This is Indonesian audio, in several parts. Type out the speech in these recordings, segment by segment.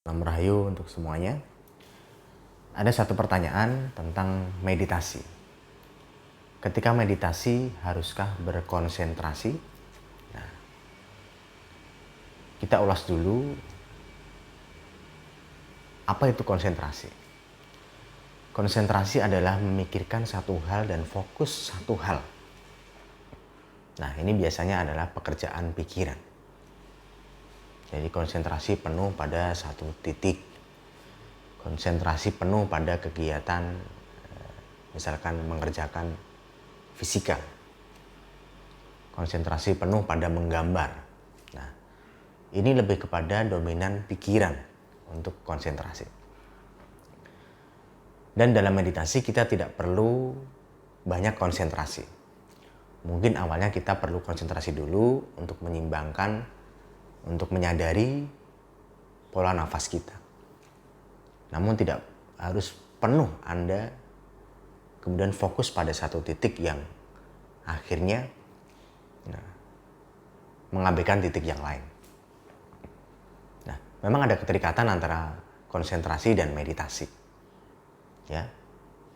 Salam Rahayu untuk semuanya. Ada satu pertanyaan tentang meditasi. Ketika meditasi, haruskah berkonsentrasi? Nah, kita ulas dulu apa itu konsentrasi. Konsentrasi adalah memikirkan satu hal dan fokus satu hal. Nah, ini biasanya adalah pekerjaan pikiran. Jadi konsentrasi penuh pada satu titik. Konsentrasi penuh pada kegiatan, misalkan mengerjakan fisika. Konsentrasi penuh pada menggambar. Nah, ini lebih kepada dominan pikiran untuk konsentrasi. Dan dalam meditasi kita tidak perlu banyak konsentrasi. Mungkin awalnya kita perlu konsentrasi dulu untuk menyimbangkan, untuk menyadari pola nafas kita. Namun tidak harus penuh Anda kemudian fokus pada satu titik yang akhirnya mengabaikan titik yang lain. Nah, memang ada keterikatan antara konsentrasi dan meditasi. Ya,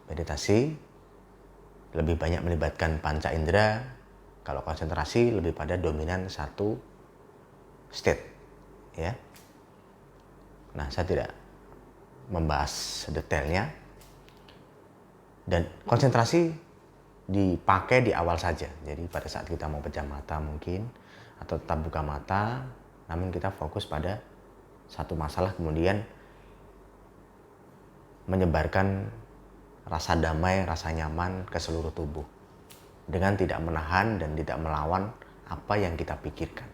meditasi lebih banyak melibatkan panca indera, kalau konsentrasi lebih pada dominan satu state. Ya, nah saya tidak membahas detailnya. Dan konsentrasi dipakai di awal saja. Jadi pada saat kita mau pejam mata mungkin, atau tetap buka mata, namun kita fokus pada satu masalah, kemudian menyebarkan rasa damai, rasa nyaman ke seluruh tubuh dengan tidak menahan dan tidak melawan apa yang kita pikirkan.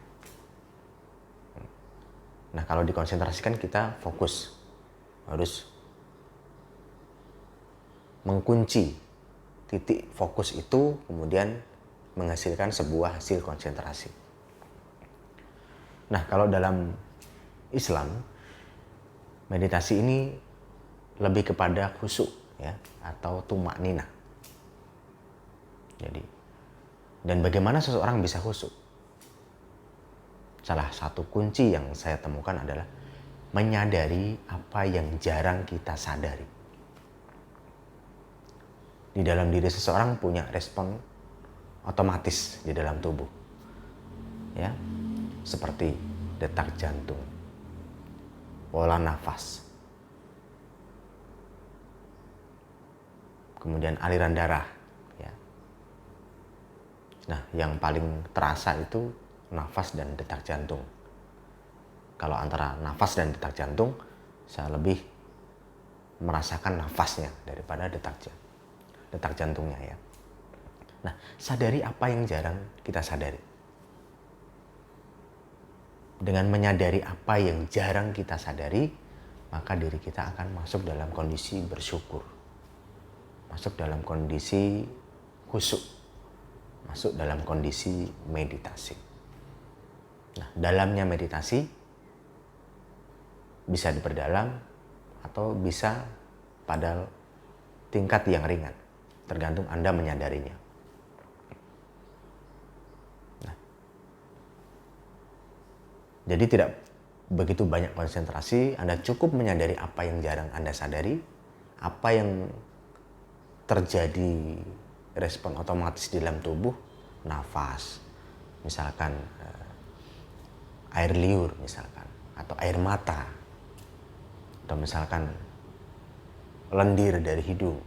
Nah, kalau dikonsentrasikan kita fokus, harus mengunci titik fokus itu, kemudian menghasilkan sebuah hasil konsentrasi. Nah, kalau dalam Islam, meditasi ini lebih kepada khusyuk, ya, atau tumak nina. Jadi, dan bagaimana seseorang bisa khusyuk? Salah satu kunci yang saya temukan adalah menyadari apa yang jarang kita sadari. Di dalam diri seseorang punya respon otomatis di dalam tubuh, ya, seperti detak jantung, pola nafas, kemudian aliran darah, ya. Nah, yang paling terasa itu nafas dan detak jantung. Kalau antara nafas dan detak jantung, saya lebih merasakan nafasnya daripada detak jantungnya, ya. Nah, sadari apa yang jarang kita sadari. Dengan menyadari apa yang jarang kita sadari, maka diri kita akan masuk dalam kondisi bersyukur, masuk dalam kondisi khusyuk, masuk dalam kondisi meditasi. Nah, dalamnya meditasi bisa diperdalam atau bisa pada tingkat yang ringan, tergantung Anda menyadarinya. Nah, jadi tidak begitu banyak konsentrasi, Anda cukup menyadari apa yang jarang Anda sadari, apa yang terjadi respon otomatis di dalam tubuh, nafas, misalkan air liur misalkan, atau air mata, atau misalkan lendir dari hidung.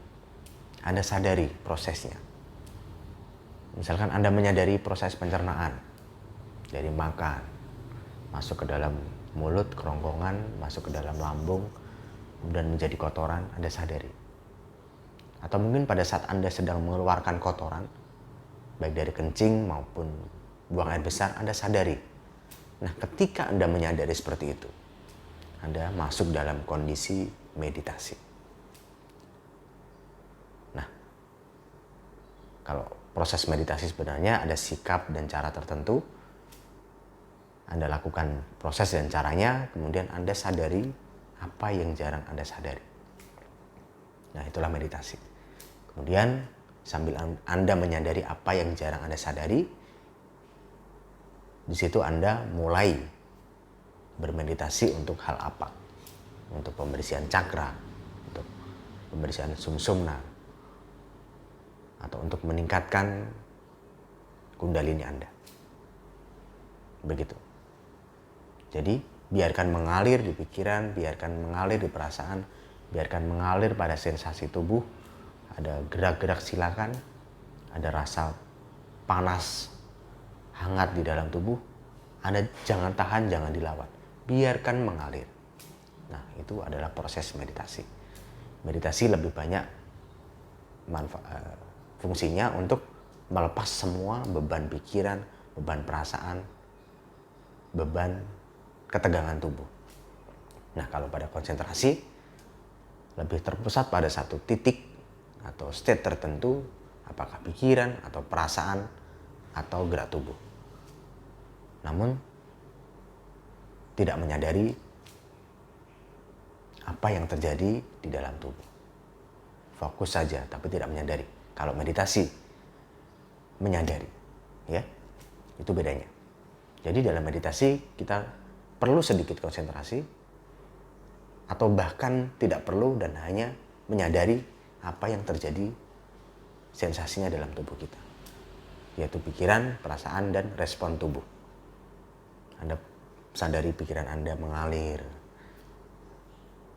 Anda sadari prosesnya. Misalkan Anda menyadari proses pencernaan dari makan, masuk ke dalam mulut, kerongkongan, masuk ke dalam lambung, kemudian menjadi kotoran, Anda sadari. Atau mungkin pada saat Anda sedang mengeluarkan kotoran, baik dari kencing maupun buang air besar, Anda sadari. Nah, ketika Anda menyadari seperti itu, Anda masuk dalam kondisi meditasi. Nah, kalau proses meditasi sebenarnya ada sikap dan cara tertentu. Anda lakukan proses dan caranya, kemudian Anda sadari apa yang jarang Anda sadari. Nah, itulah meditasi. Kemudian sambil Anda menyadari apa yang jarang Anda sadari, di situ Anda mulai bermeditasi untuk hal apa. untuk pembersihan cakra, untuk pembersihan sumsumna, atau untuk meningkatkan kundalini Anda. Begitu. Jadi biarkan mengalir di pikiran, biarkan mengalir di perasaan, biarkan mengalir pada sensasi tubuh. Ada gerak-gerak silakan, ada rasa panas, hangat di dalam tubuh. Anda jangan tahan, jangan dilawan. Biarkan mengalir. Nah, itu adalah proses meditasi. Meditasi lebih banyak fungsinya untuk melepas semua beban pikiran, beban perasaan, beban ketegangan tubuh. Nah, kalau pada konsentrasi lebih terpusat pada satu titik atau state tertentu, apakah pikiran atau perasaan atau gerak tubuh. Namun tidak menyadari apa yang terjadi di dalam tubuh. Fokus saja tapi tidak menyadari. Kalau meditasi menyadari, ya. Itu bedanya. Jadi dalam meditasi kita perlu sedikit konsentrasi atau bahkan tidak perlu dan hanya menyadari apa yang terjadi sensasinya dalam tubuh kita, yaitu pikiran, perasaan, dan respon tubuh. Anda sadari pikiran Anda mengalir.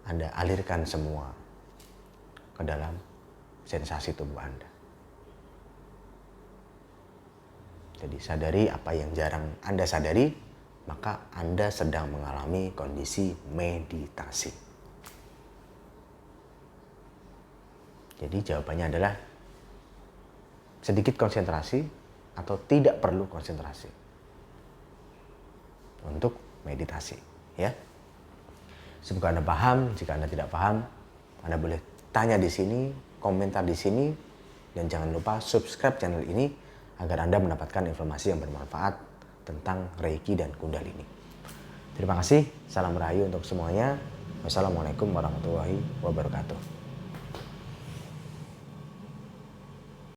Anda alirkan semua ke dalam sensasi tubuh Anda. Jadi sadari apa yang jarang Anda sadari, maka Anda sedang mengalami kondisi meditasi. Jadi jawabannya adalah sedikit konsentrasi atau tidak perlu konsentrasi untuk meditasi, ya. Semoga Anda paham. Jika Anda tidak paham, Anda boleh tanya di sini, komentar di sini, dan jangan lupa subscribe channel ini agar Anda mendapatkan informasi yang bermanfaat tentang Reiki dan Kundalini. Terima kasih, salam rahayu untuk semuanya. Wassalamualaikum warahmatullahi wabarakatuh.